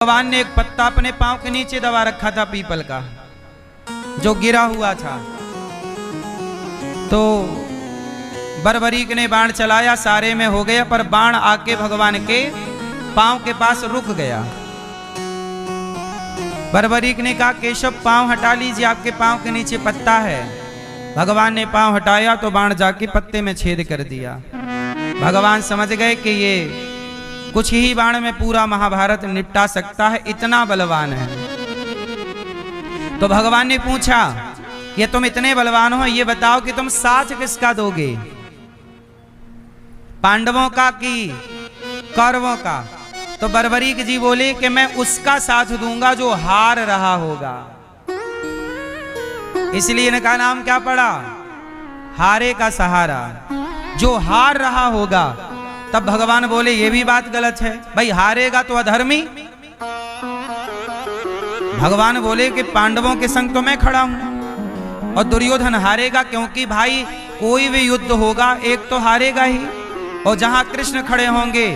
भगवान ने एक पत्ता अपने पांव के नीचे दबा रखा था पीपल का, जो गिरा हुआ था। तो बर्बरीक ने बाण चलाया, सारे में हो गया, पर बाण आके भगवान के पांव के पास रुक गया। बर्बरीक ने कहा, केशव पांव हटा लीजिए, आपके पांव के नीचे पत्ता है। भगवान ने पांव हटाया तो बाण जाके पत्ते में छेद कर दिया। भगवान समझ गए कि ये कुछ ही बाण में पूरा महाभारत निपटा सकता है, इतना बलवान है। तो भगवान ने पूछा कि तुम इतने बलवान हो, ये बताओ कि तुम साथ किसका दोगे, पांडवों का कि कौरवों का? तो बर्बरीक जी बोले कि मैं उसका साथ दूंगा जो हार रहा होगा। इसलिए इनका नाम क्या पड़ा, हारे का सहारा, जो हार रहा होगा। तब भगवान बोले ये भी बात गलत है, भाई हारेगा तो अधर्मी। भगवान बोले कि पांडवों के संग तो मैं खड़ा हूं और दुर्योधन हारेगा, क्योंकि भाई कोई भी युद्ध होगा एक तो हारेगा ही, और जहां कृष्ण खड़े होंगे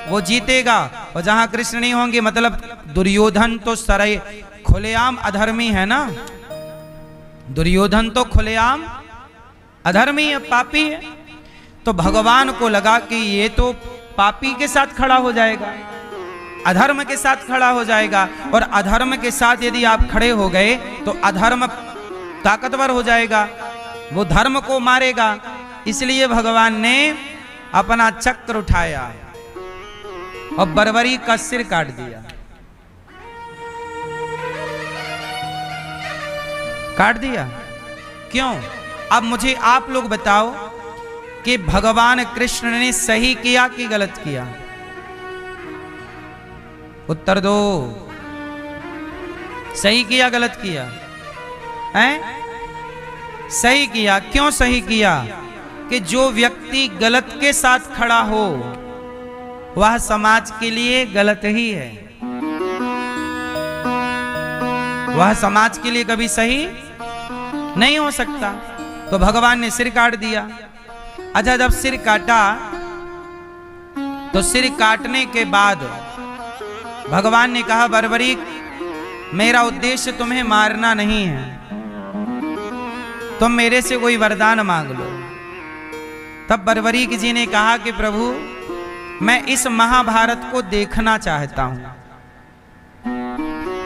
वो जीतेगा, और जहां कृष्ण नहीं होंगे, मतलब दुर्योधन तो सराय खुलेआम अधर्मी है ना, दुर्योधन तो खुलेआम अधर्मी है, पापी है। तो भगवान को लगा कि ये तो पापी के साथ खड़ा हो जाएगा, अधर्म के साथ खड़ा हो जाएगा, और अधर्म के साथ यदि आप खड़े हो गए तो अधर्म ताकतवर हो जाएगा, वो धर्म को मारेगा। इसलिए भगवान ने अपना चक्र उठाया और बर्बरीक का सिर काट दिया। काट दिया क्यों? अब मुझे आप लोग बताओ कि भगवान कृष्ण ने सही किया कि गलत किया? उत्तर दो, सही किया गलत किया? हैं? सही किया। क्यों सही किया? कि जो व्यक्ति गलत के साथ खड़ा हो वह समाज के लिए गलत ही है, वह समाज के लिए कभी सही नहीं हो सकता। तो भगवान ने सिर काट दिया। अच्छा, जब सिर काटा तो सिर काटने के बाद भगवान ने कहा, बर्बरीक मेरा उद्देश्य तुम्हें मारना नहीं है, तुम मेरे से कोई वरदान मांग लो। तब बर्बरीक जी ने कहा कि प्रभु मैं इस महाभारत को देखना चाहता हूं।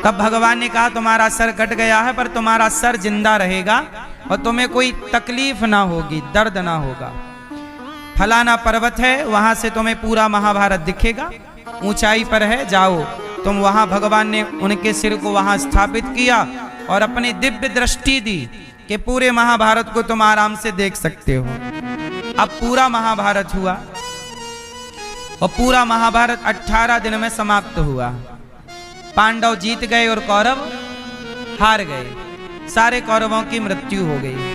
तब भगवान ने कहा, तुम्हारा सर कट गया है पर तुम्हारा सर जिंदा रहेगा और तुम्हें कोई तकलीफ ना होगी, दर्द ना होगा। फलाना पर्वत है, वहां से तुम्हें पूरा महाभारत दिखेगा, ऊंचाई पर है, जाओ तुम वहां। भगवान ने उनके सिर को वहां स्थापित किया और अपनी दिव्य दृष्टि दी कि पूरे महाभारत को तुम आराम से देख सकते हो। अब पूरा महाभारत हुआ और पूरा महाभारत 18 दिन में समाप्त हुआ। पांडव जीत गए और कौरव हार गए, सारे कौरवों की मृत्यु हो गई।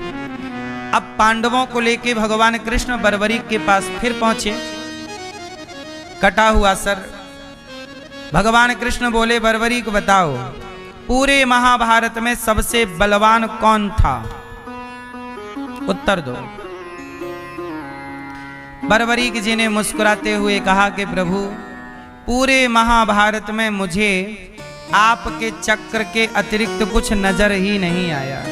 अब पांडवों को लेके भगवान कृष्ण बर्बरीक के पास फिर पहुंचे, कटा हुआ सर। भगवान कृष्ण बोले, बर्बरीक बताओ पूरे महाभारत में सबसे बलवान कौन था? उत्तर दो। बर्बरीक जी ने मुस्कुराते हुए कहा कि प्रभु पूरे महाभारत में मुझे आपके चक्र के अतिरिक्त कुछ नजर ही नहीं आया।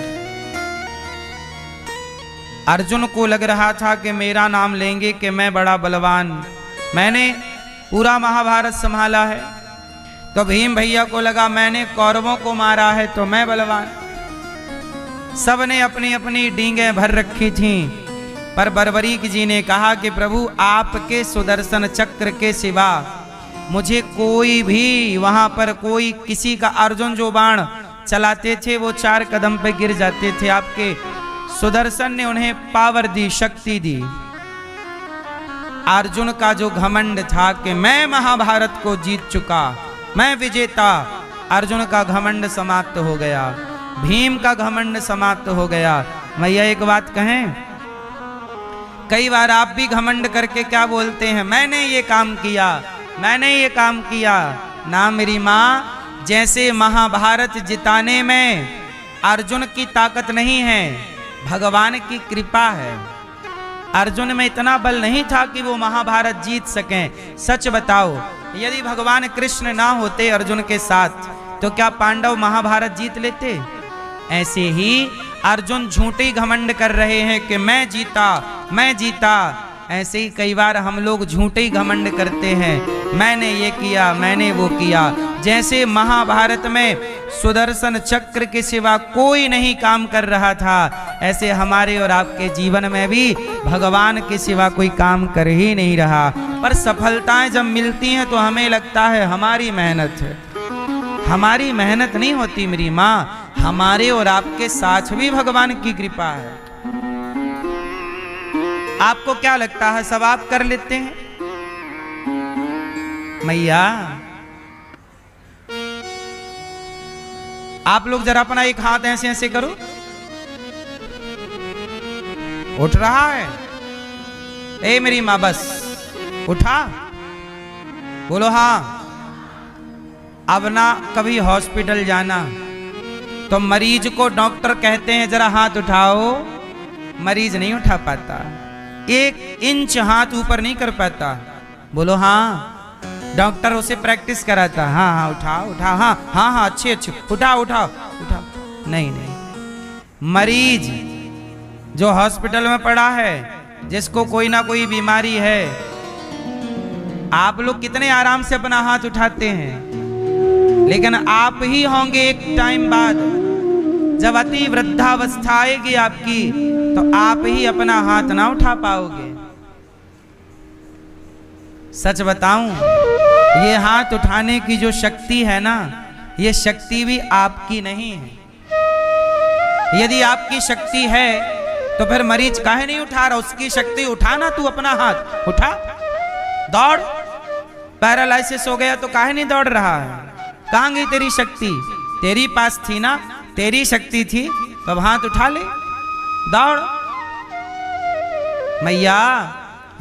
अर्जुन को लग रहा था कि मेरा नाम लेंगे कि मैं बड़ा बलवान, मैंने पूरा महाभारत संभाला है। तो भीम भैया को लगा मैंने कौरवों को मारा है तो मैं बलवान। सबने अपनी अपनी डींगें भर रखी थीं, पर बर्बरीक जी ने कहा कि प्रभु आपके सुदर्शन चक्र के सिवा मुझे कोई भी वहां पर कोई किसी का, अर्जुन जो बाण चलाते थे वो 4 कदम पे गिर जाते थे, आपके सुदर्शन ने उन्हें पावर दी, शक्ति दी। अर्जुन का जो घमंड था कि मैं महाभारत को जीत चुका, मैं विजेता, अर्जुन का घमंड समाप्त हो गया, भीम का घमंड समाप्त हो गया। भैया एक बात कहें, कई बार आप भी घमंड करके क्या बोलते हैं, मैंने ये काम किया, मैंने ये काम किया। ना मेरी माँ, जैसे महाभारत जिताने में अर्जुन की ताकत नहीं है, भगवान की कृपा है। अर्जुन में इतना बल नहीं था कि वो महाभारत जीत सकें। सच बताओ, यदि भगवान कृष्ण ना होते अर्जुन के साथ तो क्या पांडव महाभारत जीत लेते? ऐसे ही अर्जुन झूठी घमंड कर रहे हैं कि मैं जीता, मैं जीता। ऐसे ही कई बार हम लोग झूठी घमंड करते हैं, मैंने ये किया, मैंने वो किया। जैसे महाभारत में सुदर्शन चक्र के सिवा कोई नहीं काम कर रहा था, ऐसे हमारे और आपके जीवन में भी भगवान के सिवा कोई काम कर ही नहीं रहा। पर सफलताएं जब मिलती हैं तो हमें लगता है हमारी मेहनत है। हमारी मेहनत नहीं होती मेरी माँ, हमारे और आपके साथ भी भगवान की कृपा है। आपको क्या लगता है सब आप कर लेते हैं? मैया आप लोग जरा अपना एक हाथ ऐसे ऐसे करो, उठ रहा है? ए मेरी मां बस उठा, बोलो हाँ। अब ना कभी हॉस्पिटल जाना तो मरीज को डॉक्टर कहते हैं जरा हाथ उठाओ, मरीज नहीं उठा पाता, 1 इंच हाथ ऊपर नहीं कर पाता। बोलो हाँ। डॉक्टर उसे प्रैक्टिस कराता, हाँ हाँ उठा उठा, हाँ हाँ हाँ अच्छे अच्छे, उठा उठा उठा। नहीं नहीं, मरीज जो हॉस्पिटल में पड़ा है, जिसको कोई ना कोई बीमारी है, आप लोग कितने आराम से अपना हाथ उठाते हैं, लेकिन आप ही होंगे एक टाइम बाद जब अति वृद्धावस्था आएगी आपकी, तो आप ही अपना हाथ ना उठा पाओगे। सच बताऊं, ये हाथ उठाने की जो शक्ति है ना, ये शक्ति भी आपकी नहीं है। यदि आपकी शक्ति है तो फिर मरीज काहे नहीं उठा रहा? उसकी शक्ति उठाना, तू अपना हाथ उठा, दौड़। पैरालाइसिस हो गया तो काहे नहीं दौड़ रहा है? कहां गई तेरी शक्ति? तेरी पास थी ना, तेरी शक्ति थी, तो अब हाथ उठा ले, दौड़। मैया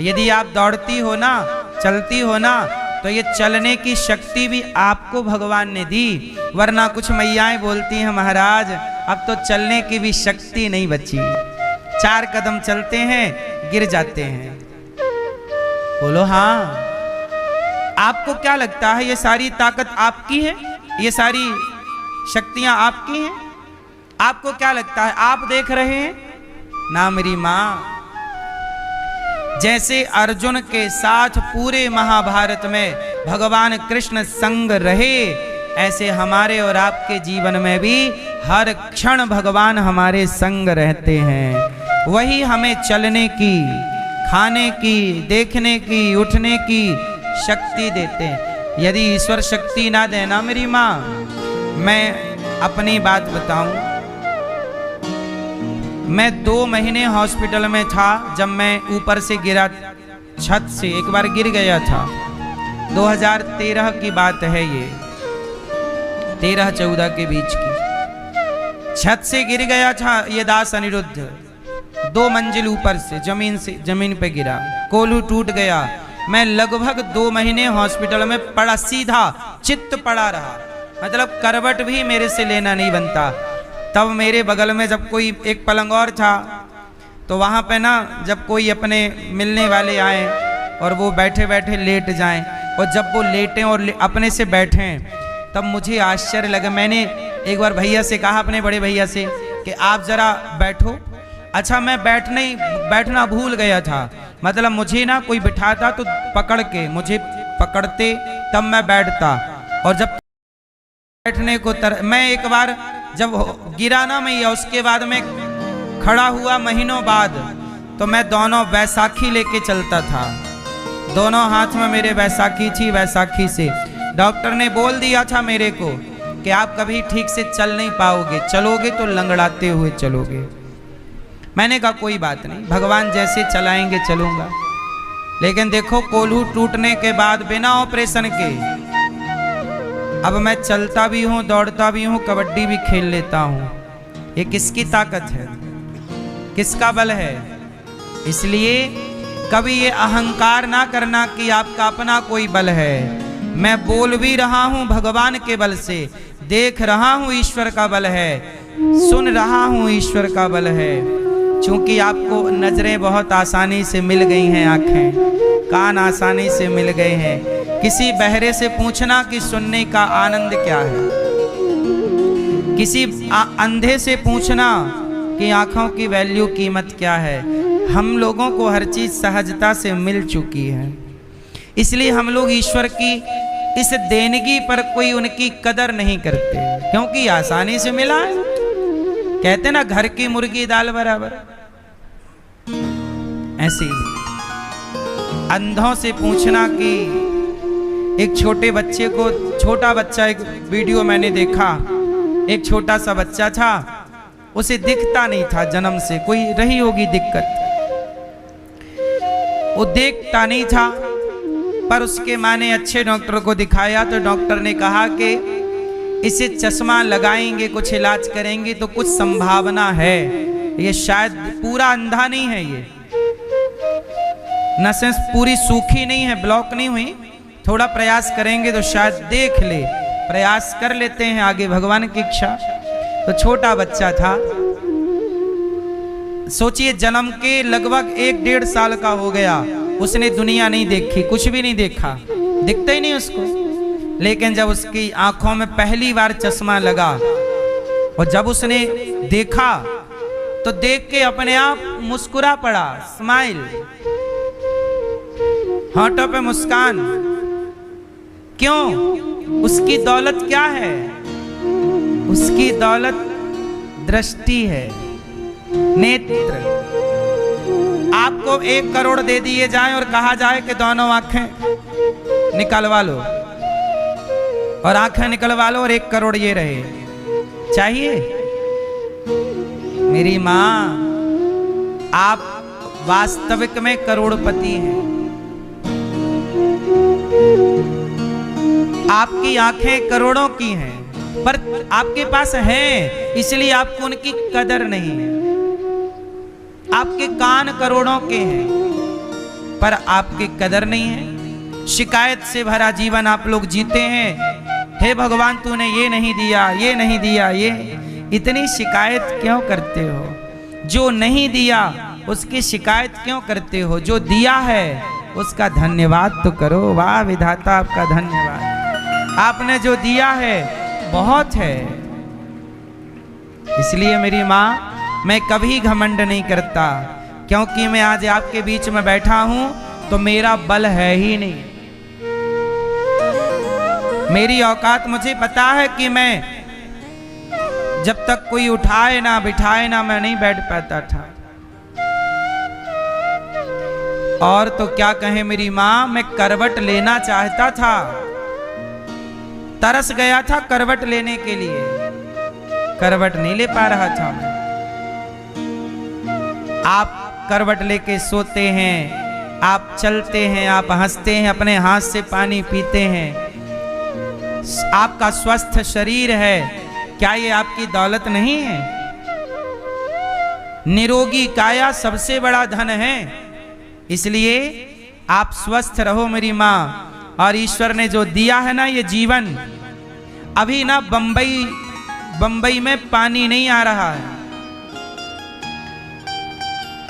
यदि आप दौड़ती हो ना, चलती हो ना, तो ये चलने की शक्ति भी आपको भगवान ने दी। वरना कुछ मैयाएं बोलती हैं महाराज अब तो चलने की भी शक्ति नहीं बची, 4 कदम चलते हैं गिर जाते हैं। बोलो हाँ। आपको क्या लगता है ये सारी ताकत आपकी है? ये सारी शक्तियां आपकी हैं? आपको क्या लगता है आप देख रहे हैं ना मेरी मां? जैसे अर्जुन के साथ पूरे महाभारत में भगवान कृष्ण संग रहे, ऐसे हमारे और आपके जीवन में भी हर क्षण भगवान हमारे संग रहते हैं। वही हमें चलने की, खाने की, देखने की, उठने की शक्ति देते हैं। यदि ईश्वर शक्ति ना देना मेरी माँ, मैं अपनी बात बताऊं, मैं 2 महीने हॉस्पिटल में था। जब मैं ऊपर से गिरा, छत से एक बार गिर गया था, 2013 की बात है ये, 13-14 के बीच की। छत से गिर गया था ये दास अनिरुद्ध, 2 मंजिल ऊपर से जमीन पे गिरा, कोल्हू टूट गया। मैं लगभग 2 महीने हॉस्पिटल में पड़ा, सीधा चित्त पड़ा रहा, मतलब करवट भी मेरे से लेना नहीं बनता। तब मेरे बगल में जब कोई एक पलंग और था, तो वहाँ पे ना जब कोई अपने मिलने वाले आए और वो बैठे बैठे लेट जाएं, और जब वो लेटें और अपने से बैठें, तब मुझे आश्चर्य लगा। मैंने एक बार भैया से कहा, अपने बड़े भैया से, कि आप ज़रा बैठो। अच्छा, मैं बैठना भूल गया था, मतलब मुझे ना कोई बिठाता तो पकड़ के मुझे पकड़ते तब मैं बैठता, और जब बैठने को मैं एक बार जब गिरा ना मैया, उसके बाद में खड़ा हुआ महीनों बाद, तो मैं दोनों बैसाखी लेके चलता था, दोनों हाथ में मेरे बैसाखी थी। बैसाखी से डॉक्टर ने बोल दिया था मेरे को कि आप कभी ठीक से चल नहीं पाओगे, चलोगे तो लंगड़ाते हुए चलोगे। मैंने कहा कोई बात नहीं, भगवान जैसे चलाएंगे चलूंगा। लेकिन देखो, कोल्हू टूटने के बाद बिना ऑपरेशन के अब मैं चलता भी हूँ, दौड़ता भी हूँ, कबड्डी भी खेल लेता हूँ। ये किसकी ताकत है? किसका बल है? इसलिए कभी ये अहंकार ना करना कि आपका अपना कोई बल है। मैं बोल भी रहा हूँ भगवान के बल से, देख रहा हूँ ईश्वर का बल है, सुन रहा हूँ ईश्वर का बल है। क्योंकि आपको नजरें बहुत आसानी से मिल गई हैं, आंखें कान आसानी से मिल गए हैं, किसी बहरे से पूछना कि सुनने का आनंद क्या है। किसी अंधे से पूछना कि आंखों की वैल्यू कीमत क्या है। हम लोगों को हर चीज सहजता से मिल चुकी है, इसलिए हम लोग ईश्वर की इस देनगी पर कोई उनकी कदर नहीं करते, क्योंकि आसानी से मिला है। कहते ना घर की मुर्गी दाल बराबर, ऐसे ही अंधों से पूछना कि एक छोटे बच्चे को, छोटा बच्चा, एक वीडियो मैंने देखा, एक छोटा सा बच्चा था, उसे दिखता नहीं था जन्म से, कोई रही होगी दिक्कत, वो देखता नहीं था, पर उसके माँ ने अच्छे डॉक्टर को दिखाया तो डॉक्टर ने कहा कि इसे चश्मा लगाएंगे, कुछ इलाज करेंगे तो कुछ संभावना है, ये शायद पूरा अंधा नहीं है, ये नसें पूरी सूखी नहीं है, ब्लॉक नहीं हुई, थोड़ा प्रयास करेंगे तो शायद देख ले। प्रयास कर लेते हैं, आगे भगवान की इच्छा। तो छोटा बच्चा था, सोचिए जन्म के लगभग 1-1.5 साल का हो गया, उसने दुनिया नहीं देखी, कुछ भी नहीं देखा, दिखता ही नहीं उसको। लेकिन जब उसकी आंखों में पहली बार चश्मा लगा और जब उसने देखा तो देख के अपने आप मुस्कुरा पड़ा, स्माइल, होठों पे मुस्कान। क्यों? उसकी दौलत क्या है? उसकी दौलत दृष्टि है, नेत्र। आपको 1 करोड़ दे दिए जाए और कहा जाए कि दोनों आंखें निकलवा लो, और आंखें निकलवा लो और 1 करोड़ ये रहे, चाहिए? मेरी मां, आप वास्तविक में करोड़पति हैं। आपकी आंखें करोड़ों की हैं, पर आपके पास हैं, इसलिए आपको उनकी कदर नहीं है। आपके कान करोड़ों के हैं, पर आपकी कदर नहीं है। शिकायत से भरा जीवन आप लोग जीते हैं, हे भगवान तूने ये नहीं दिया, ये नहीं दिया, ये। इतनी शिकायत क्यों करते हो? जो नहीं दिया उसकी शिकायत क्यों करते हो? जो दिया है उसका धन्यवाद तो करो। वाह विधाता, आपका धन्यवाद, आपने जो दिया है बहुत है। इसलिए मेरी माँ, मैं कभी घमंड नहीं करता, क्योंकि मैं आज आपके बीच में बैठा हूं तो मेरा बल है ही नहीं, मेरी औकात मुझे पता है कि मैं जब तक कोई उठाए ना बिठाए ना, मैं नहीं बैठ पाता था। और तो क्या कहें मेरी माँ, मैं करवट लेना चाहता था, तरस गया था करवट लेने के लिए, करवट नहीं ले पा रहा था मैं। आप करवट लेके सोते हैं, आप चलते हैं, आप हंसते हैं, अपने हाथ से पानी पीते हैं, आपका स्वस्थ शरीर है, क्या ये आपकी दौलत नहीं है? निरोगी काया सबसे बड़ा धन है, इसलिए आप स्वस्थ रहो मेरी माँ। और ईश्वर ने जो दिया है ना ये जीवन, अभी ना बंबई में पानी नहीं आ रहा है।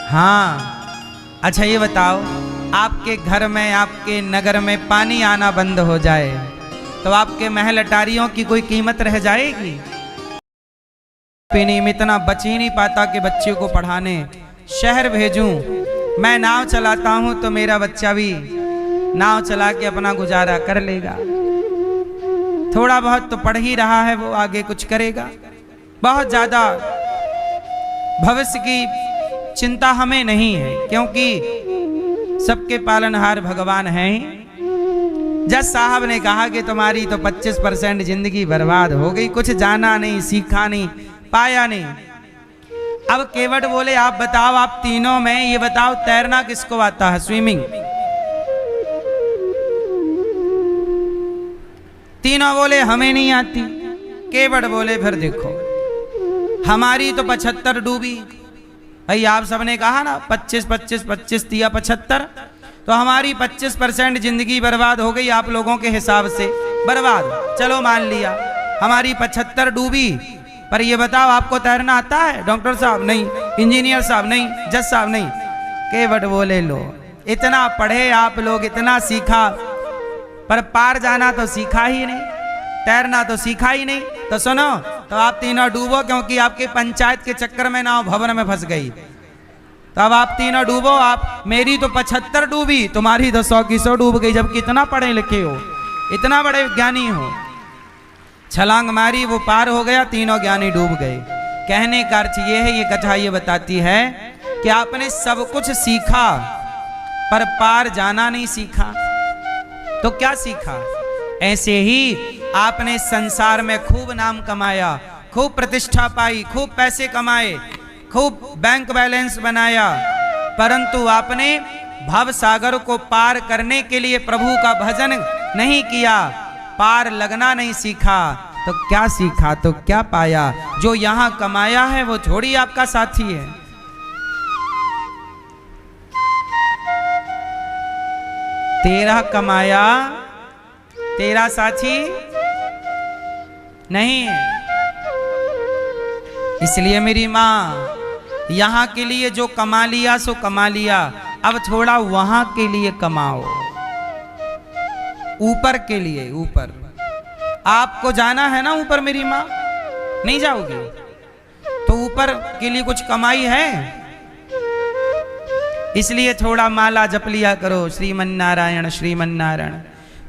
हाँ, अच्छा ये बताओ, आपके घर में, आपके नगर में पानी आना बंद हो जाए तो आपके महल अटारियों की कोई कीमत रह जाएगी? पीने में इतना बच ही नहीं पाता कि बच्चे को पढ़ाने शहर भेजूं। मैं नाव चलाता हूं तो मेरा बच्चा भी नाव चला के अपना गुजारा कर लेगा, थोड़ा बहुत तो पढ़ ही रहा है, वो आगे कुछ करेगा। बहुत ज्यादा भविष्य की चिंता हमें नहीं है, क्योंकि सबके पालनहार भगवान हैं ही। जज साहब ने कहा कि तुम्हारी तो 25% जिंदगी बर्बाद हो गई, कुछ जाना नहीं, सीखा नहीं, पाया नहीं। अब केवट बोले, आप बताओ, आप तीनों में ये बताओ, तैरना किसको आता है? स्विमिंग। तीनों बोले हमें नहीं आती। केवट बोले फिर देखो, हमारी तो 75 डूबी। भाई आप सबने कहा ना 25 दिया 75, तो हमारी 25% जिंदगी बर्बाद हो गई आप लोगों के हिसाब से। बर्बाद, चलो मान लिया, हमारी 75 डूबी। पर ये बताओ, आपको तैरना आता है? डॉक्टर साहब नहीं, इंजीनियर साहब नहीं, जज साहब नहीं। केवट बोले लो, इतना पढ़े आप लोग, इतना सीखा, पर पार जाना तो सीखा ही नहीं, तैरना तो सीखा ही नहीं। तो सुनो, तो आप तीनों डूबो, क्योंकि आपके पंचायत के चक्कर में नाव भवन में फंस गई। तो अब आप तीनों डूबो। आप, मेरी तो 75 डूबी, तुम्हारी तो 100 की 100 डूब गई, जबकि इतना पढ़े लिखे हो, इतना बड़े ज्ञानी हो। छलांग मारी, वो पार हो गया, तीनों ज्ञानी डूब गए। कहने का अर्थ ये है, ये कथा ये बताती है कि आपने सब कुछ सीखा पर पार जाना नहीं सीखा। तो क्या सीखा? ऐसे ही आपने संसार में खूब नाम कमाया, खूब प्रतिष्ठा पाई, खूब पैसे कमाए, खूब बैंक बैलेंस बनाया, परंतु आपने भव सागर को पार करने के लिए प्रभु का भजन नहीं किया, पार लगना नहीं सीखा। तो क्या सीखा? तो क्या पाया? जो यहां कमाया है वो थोड़ी आपका साथी है। तेरा कमाया तेरा साथी नहीं है। इसलिए मेरी मां, यहां के लिए जो कमा लिया सो कमा लिया, अब थोड़ा वहां के लिए कमाओ, ऊपर के लिए। ऊपर आपको जाना है ना, ऊपर मेरी मां, नहीं जाओगी तो ऊपर के लिए कुछ कमाई है। इसलिए थोड़ा माला जप लिया करो, श्रीमन नारायण श्रीमन नारायण,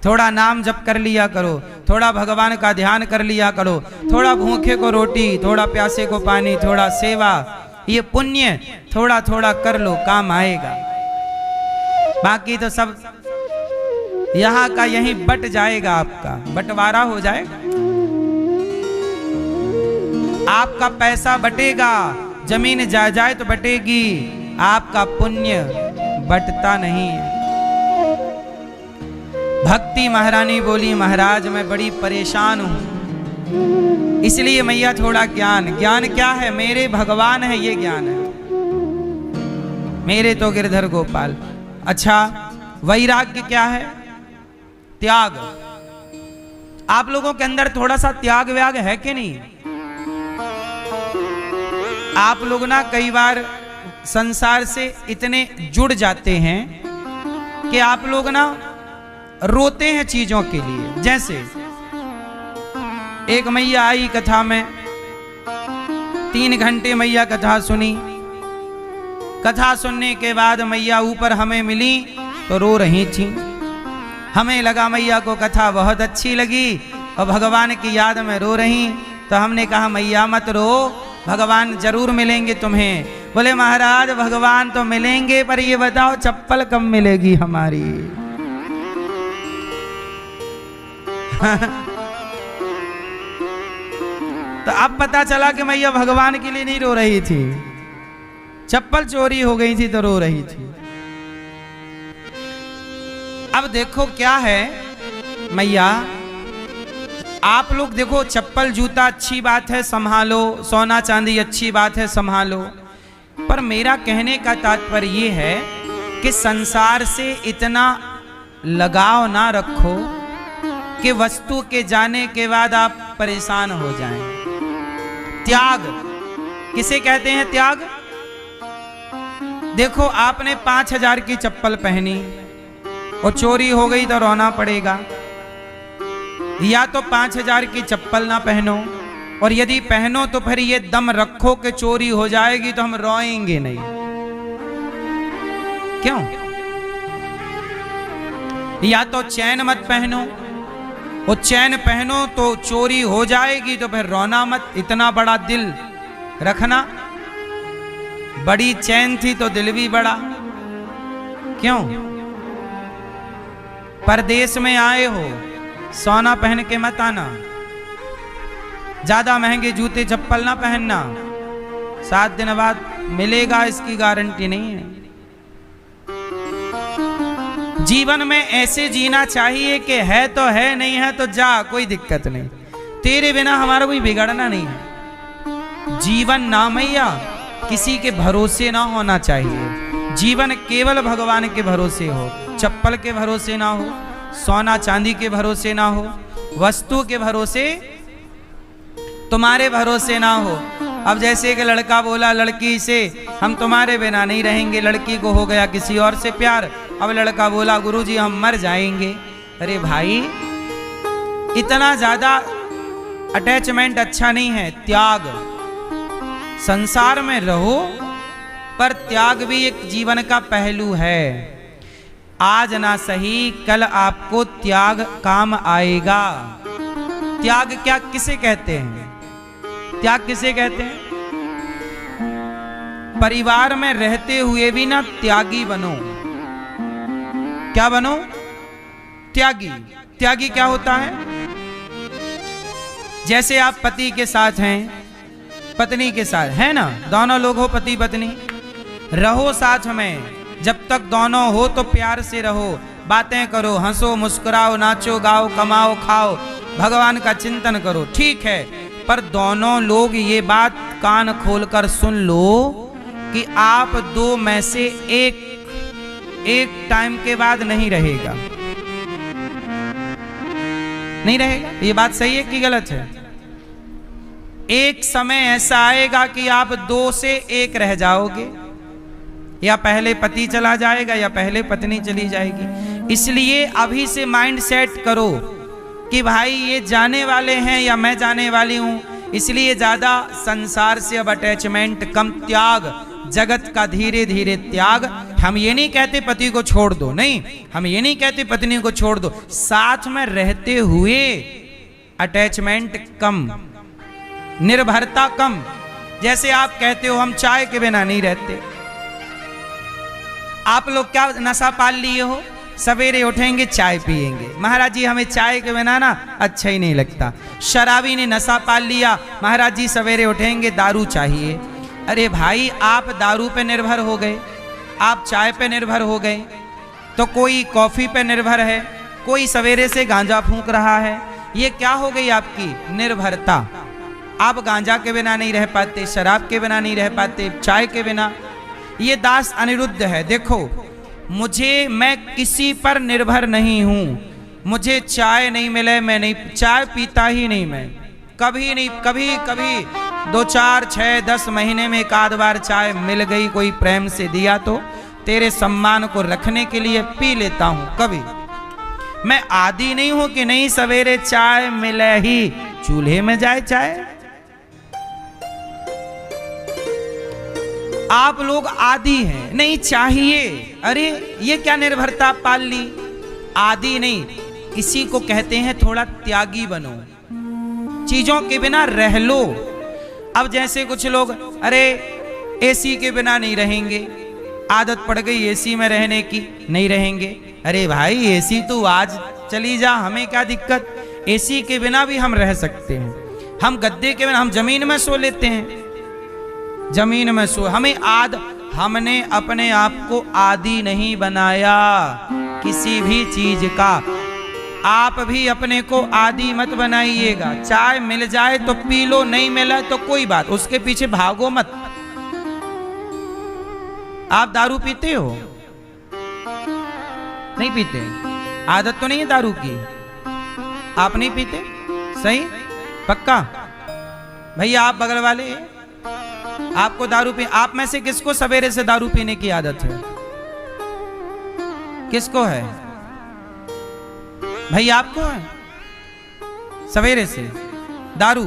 थोड़ा नाम जप कर लिया करो, थोड़ा भगवान का ध्यान कर लिया करो, थोड़ा भूखे को रोटी, थोड़ा प्यासे को पानी, थोड़ा सेवा, ये पुण्य थोड़ा थोड़ा कर लो, काम आएगा। बाकी तो सब यहां का यहीं बट जाएगा, आपका बंटवारा हो जाएगा, आपका पैसा बटेगा, जमीन जायदाद तो बटेगी, आपका पुण्य बटता नहीं है। भक्ति महारानी बोली, महाराज मैं बड़ी परेशान हूं, इसलिए मैया थोड़ा ज्ञान। ज्ञान क्या है? मेरे भगवान है, ये ज्ञान है, मेरे तो गिरधर गोपाल। अच्छा, वैराग्य क्या है? त्याग। आप लोगों के अंदर थोड़ा सा त्याग व्याग है कि नहीं? आप लोग ना कई बार संसार से इतने जुड़ जाते हैं कि आप लोग ना रोते हैं चीजों के लिए। जैसे एक मैया आई कथा में, 3 घंटे मैया कथा सुनी, कथा सुनने के बाद मैया ऊपर हमें मिली तो रो रही थी। हमें लगा मैया को कथा बहुत अच्छी लगी और भगवान की याद में रो रही, तो हमने कहा मैया मत रो, भगवान जरूर मिलेंगे तुम्हें। बोले महाराज भगवान तो मिलेंगे, पर ये बताओ चप्पल कब मिलेगी हमारी? तो अब पता चला कि मैया भगवान के लिए नहीं रो रही थी, चप्पल चोरी हो गई थी तो रो रही थी। अब देखो क्या है मैया, आप लोग देखो, चप्पल जूता अच्छी बात है संभालो, सोना चांदी अच्छी बात है संभालो, पर मेरा कहने का तात्पर्य ये है कि संसार से इतना लगाव ना रखो कि वस्तु के जाने के बाद आप परेशान हो जाएं। त्याग किसे कहते हैं? त्याग। देखो आपने 5000 की चप्पल पहनी और चोरी हो गई तो रोना पड़ेगा, या तो 5000 की चप्पल ना पहनो, और यदि पहनो तो फिर ये दम रखो कि चोरी हो जाएगी तो हम रोएंगे नहीं। क्यों? या तो चैन मत पहनो, और चैन पहनो तो चोरी हो जाएगी तो फिर रोना मत। इतना बड़ा दिल रखना, बड़ी चैन थी तो दिल भी बड़ा। क्यों? परदेश में आए हो, सोना पहन के मत आना, ज्यादा महंगे जूते चप्पल ना पहनना, 7 दिन बाद मिलेगा इसकी गारंटी नहीं है। जीवन में ऐसे जीना चाहिए कि है तो है, नहीं है तो जा, कोई दिक्कत नहीं, तेरे बिना हमारा कोई बिगड़ना नहीं है। जीवन ना मैया किसी के भरोसे ना होना चाहिए, जीवन केवल भगवान के भरोसे हो, चप्पल के भरोसे ना हो, सोना चांदी के भरोसे ना हो, वस्तु के भरोसे, तुम्हारे भरोसे ना हो। अब जैसे कि लड़का बोला लड़की से हम तुम्हारे बिना नहीं रहेंगे, लड़की को हो गया किसी और से प्यार, अब लड़का बोला गुरुजी हम मर जाएंगे। अरे भाई इतना ज्यादा अटैचमेंट अच्छा नहीं है। त्याग, संसार में रहो पर त्याग भी एक जीवन का पहलू है। आज ना सही कल आपको त्याग काम आएगा। त्याग क्या किसे कहते हैं? त्याग किसे कहते हैं? परिवार में रहते हुए भी ना त्यागी बनो। क्या बनो? त्यागी। त्यागी क्या होता है? जैसे आप पति के साथ हैं, पत्नी के साथ है ना, दोनों लोग हो पति पत्नी, रहो साथ में। जब तक दोनों हो तो प्यार से रहो, बातें करो, हंसो, मुस्कुराओ, नाचो, गाओ, कमाओ, खाओ, भगवान का चिंतन करो, ठीक है। पर दोनों लोग ये बात कान खोलकर सुन लो कि आप दो में से एक टाइम के बाद नहीं रहेगा। नहीं रहेगा। ये बात सही है कि गलत है? एक समय ऐसा आएगा कि आप दो से एक रह जाओगे, या पहले पति चला जाएगा या पहले पत्नी चली जाएगी। इसलिए अभी से माइंड सेट करो कि भाई ये जाने वाले हैं या मैं जाने वाली हूं। इसलिए ज्यादा संसार से अब अटैचमेंट कम, त्याग, जगत का धीरे धीरे त्याग। हम ये नहीं कहते पति को छोड़ दो, नहीं, हम ये नहीं कहते पत्नी को छोड़ दो, साथ में रहते हुए अटैचमेंट कम, निर्भरता कम। जैसे आप कहते हो हम चाय के बिना नहीं रहते। आप लोग क्या नशा पाल लिए हो? सवेरे उठेंगे चाय पिएंगे। महाराज जी हमें चाय के बिना ना अच्छा ही नहीं लगता। शराबी ने नशा पाल लिया, महाराज जी सवेरे उठेंगे दारू चाहिए। अरे भाई आप दारू पे निर्भर हो गए, आप चाय पे निर्भर हो गए, तो कोई कॉफी पे निर्भर है, कोई सवेरे से गांजा फूंक रहा है। ये क्या हो गई आपकी निर्भरता। आप गांजा के बिना नहीं रह पाते, शराब के बिना नहीं रह पाते, चाय के बिना। ये दास अनिरुद्ध है। देखो मैं किसी पर निर्भर नहीं हूं। मुझे चाय नहीं मिले मैं नहीं, चाय पीता ही नहीं मैं, कभी नहीं। कभी 2, 4, 6, 10 महीने में एक आध बार चाय मिल गई, कोई प्रेम से दिया तो तेरे सम्मान को रखने के लिए पी लेता हूं। कभी मैं आदी नहीं हूं कि नहीं सवेरे चाय मिले ही चूल्हे में जाए चाय। आप लोग आदी हैं, नहीं चाहिए। अरे ये क्या निर्भरता पाल ली? आदी नहीं, इसी को कहते हैं थोड़ा त्यागी बनो, चीजों के बिना रह लो। अब जैसे कुछ लोग अरे एसी के बिना नहीं रहेंगे, आदत पड़ गई एसी में रहने की, नहीं रहेंगे। अरे भाई एसी तो आज चली जा, हमें क्या दिक्कत? एसी के बिना भी हम रह सकते हैं। हम गद्दे के बिना, हम जमीन में सो लेते हैं, जमीन में सो। हमने अपने आप को आदी नहीं बनाया किसी भी चीज का। आप भी अपने को आदी मत बनाइएगा। चाय मिल जाए तो पी लो, नहीं मिला तो कोई बात, उसके पीछे भागो मत। आप दारू पीते हो? नहीं पीते? आदत तो नहीं है दारू की? आप नहीं पीते? सही? पक्का? भैया आप बगल वाले, आपको दारू पी, आप में से किसको सवेरे से दारू पीने की आदत है? किसको है? भाई आपको है सवेरे से दारू?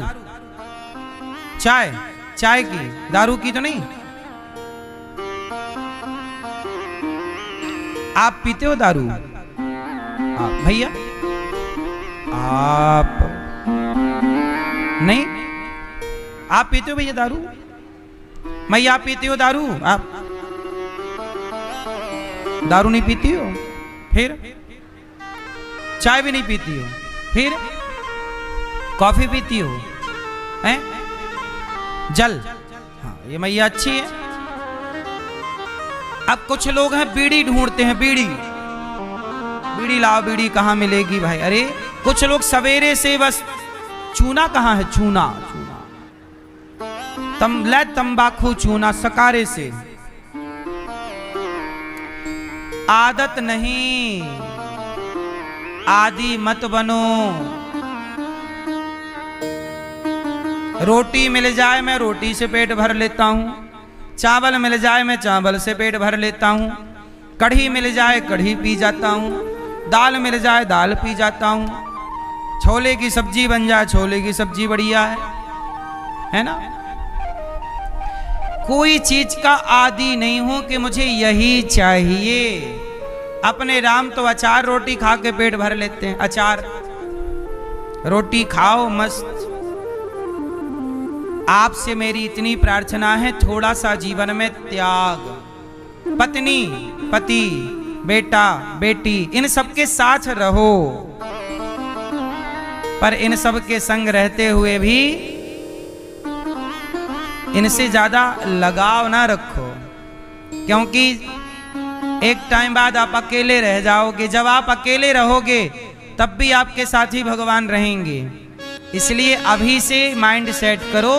चाय की, दारू की तो नहीं। आप पीते हो दारू? भैया आप नहीं? आप पीते हो भैया दारू? मैया आप पीती हो दारू? आप दारू नहीं पीती हो? फिर चाय भी नहीं पीती हो? फिर कॉफी पीती हो? हैं? जल? हाँ ये मैया अच्छी है। अब कुछ लोग हैं बीड़ी ढूंढते हैं, बीड़ी लाओ, बीड़ी कहाँ मिलेगी भाई? अरे कुछ लोग सवेरे से बस चूना कहाँ है? चूना तंबाकू चूना सकारे से। आदत नहीं, आदि मत बनो। रोटी मिल जाए मैं रोटी से पेट भर लेता हूं, चावल मिल जाए मैं चावल से पेट भर लेता हूं, कढ़ी मिल जाए कढ़ी पी जाता हूं, दाल मिल जाए दाल पी जाता हूं, छोले की सब्जी बन जाए छोले की सब्जी बढ़िया है ना। कोई चीज का आदी नहीं हूं कि मुझे यही चाहिए। अपने राम तो अचार रोटी खा के पेट भर लेते हैं, अचार रोटी खाओ मस्त। आपसे मेरी इतनी प्रार्थना है, थोड़ा सा जीवन में त्याग, पत्नी पति बेटा बेटी इन सबके साथ रहो, पर इन सब के संग रहते हुए भी इनसे ज्यादा लगाव ना रखो, क्योंकि एक टाइम बाद आप अकेले रह जाओगे। जब आप अकेले रहोगे तब भी आपके साथ ही भगवान रहेंगे। इसलिए अभी से माइंड सेट करो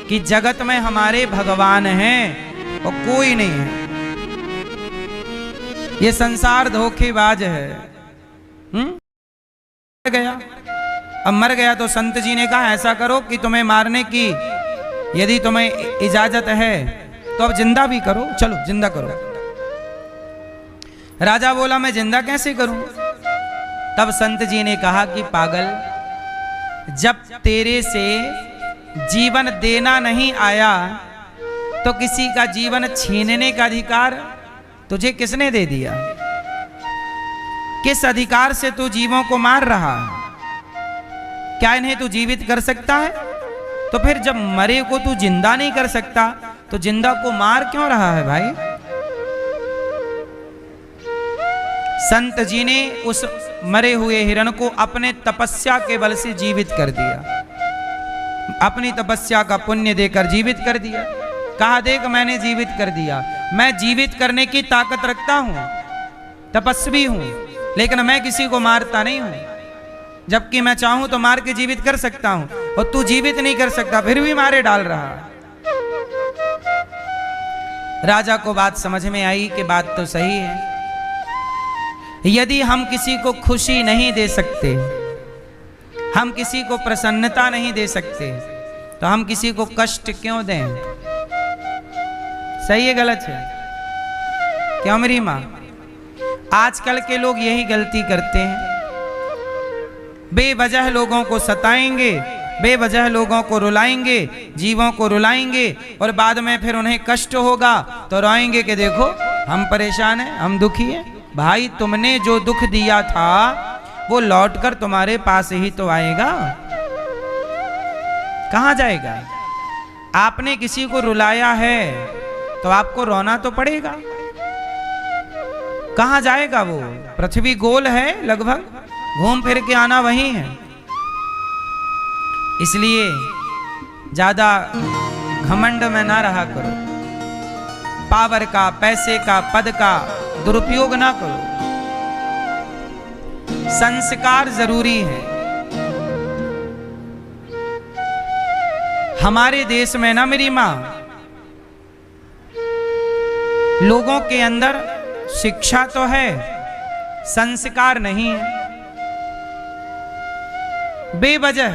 कि जगत में हमारे भगवान हैं और कोई नहीं है। ये संसार धोखेबाज है। मर गया, अब मर गया तो संत जी ने कहा ऐसा करो कि तुम्हें मारने की यदि तुम्हें इजाजत है तो अब जिंदा भी करो, चलो जिंदा करो। राजा बोला मैं जिंदा कैसे करूं? तब संत जी ने कहा कि पागल, जब तेरे से जीवन देना नहीं आया तो किसी का जीवन छीनने का अधिकार तुझे किसने दे दिया? किस अधिकार से तू जीवों को मार रहा है? क्या इन्हें तू जीवित कर सकता है? तो फिर जब मरे को तू जिंदा नहीं कर सकता तो जिंदा को मार क्यों रहा है भाई? संत जी ने उस मरे हुए हिरण को अपने तपस्या के बल से जीवित कर दिया, अपनी तपस्या का पुण्य देकर जीवित कर दिया। कहा देख मैंने जीवित कर दिया, मैं जीवित करने की ताकत रखता हूं, तपस्वी हूं, लेकिन मैं किसी को मारता नहीं हूं। जबकि मैं चाहूं तो मार के जीवित कर सकता हूं और तू जीवित नहीं कर सकता, फिर भी मारे डाल रहा। राजा को बात समझ में आई कि बात तो सही है। यदि हम किसी को खुशी नहीं दे सकते, हम किसी को प्रसन्नता नहीं दे सकते, तो हम किसी को कष्ट क्यों दें? सही है गलत है? क्यों मेरी मां? आजकल के लोग यही गलती करते हैं, बेवजह लोगों को सताएंगे, बेवजह लोगों को रुलाएंगे, जीवों को रुलाएंगे और बाद में फिर उन्हें कष्ट होगा तो रोएंगे कि देखो हम परेशान हैं, हम दुखी हैं। भाई तुमने जो दुख दिया था वो लौटकर तुम्हारे पास ही तो आएगा, कहां जाएगा? आपने किसी को रुलाया है तो आपको रोना तो पड़ेगा। कहां जाएगा वो? पृथ्वी गोल है, लगभग घूम फिर के आना वही है। इसलिए ज्यादा घमंड में ना रहा करो, पावर का, पैसे का, पद का दुरुपयोग ना करो। संस्कार जरूरी है। हमारे देश में ना मेरी मां, लोगों के अंदर शिक्षा तो है, संस्कार नहीं है। बेवजह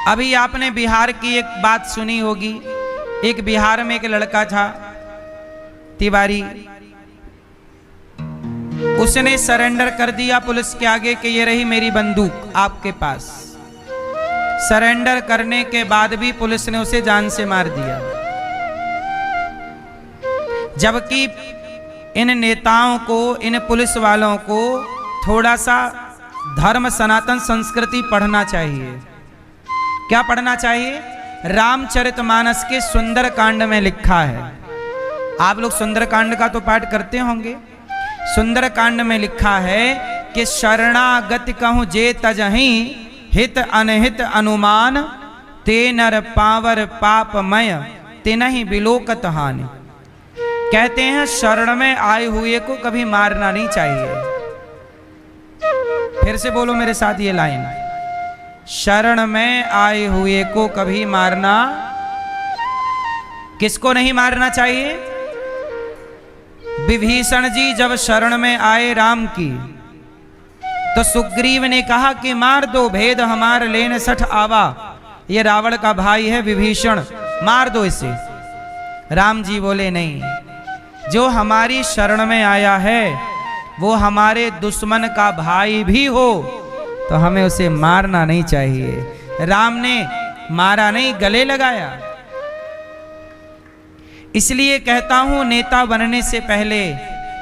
अभी आपने बिहार की एक बात सुनी होगी। एक बिहार में एक लड़का था तिवारी, उसने सरेंडर कर दिया पुलिस के आगे कि ये रही मेरी बंदूक आपके पास। सरेंडर करने के बाद भी पुलिस ने उसे जान से मार दिया। जबकि इन नेताओं को, इन पुलिस वालों को थोड़ा सा धर्म, सनातन संस्कृति पढ़ना चाहिए। क्या पढ़ना चाहिए? रामचरितमानस के सुंदरकांड में लिखा है, आप लोग सुंदरकांड का तो पाठ करते होंगे। सुंदरकांड में लिखा है कि शरणागत कहूं जे तजहि, हित अनहित अनुमान, ते नर पावर पापमय, तिनहि बिलोकत हानि। कहते हैं शरण में आए हुए को कभी मारना नहीं चाहिए। फिर से बोलो मेरे साथ ये लाइन, शरण में आए हुए को कभी मारना, किसको नहीं मारना चाहिए? विभीषण जी जब शरण में आए राम की तो सुग्रीव ने कहा कि मार दो, भेद हमार लेन सठ आवा, ये रावण का भाई है विभीषण, मार दो इसे। राम जी बोले नहीं, जो हमारी शरण में आया है वो हमारे दुश्मन का भाई भी हो तो हमें उसे मारना नहीं चाहिए। राम ने मारा नहीं, गले लगाया। इसलिए कहता हूं नेता बनने से पहले,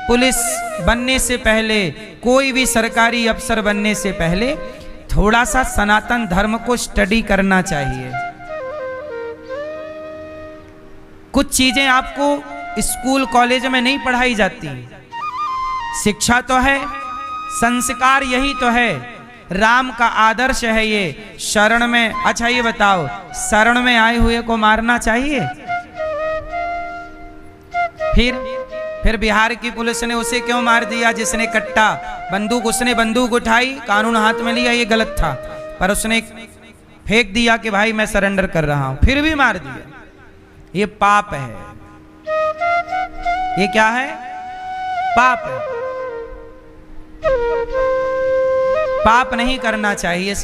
पुलिस बनने से पहले, कोई भी सरकारी अफसर बनने से पहले थोड़ा सा सनातन धर्म को स्टडी करना चाहिए। कुछ चीजें आपको स्कूल कॉलेज में नहीं पढ़ाई जाती। शिक्षा तो है, संस्कार यही तो है, राम का आदर्श है ये। शरण में, अच्छा ये बताओ, शरण में आए हुए को मारना चाहिए? फिर बिहार की पुलिस ने उसे क्यों मार दिया? जिसने कट्टा बंदूक, उसने बंदूक उठाई, कानून हाथ में लिया, ये गलत था, पर उसने फेंक दिया कि भाई मैं सरेंडर कर रहा हूं, फिर भी मार दिया। ये पाप है। ये क्या है? पाप है। पाप नहीं करना चाहिए।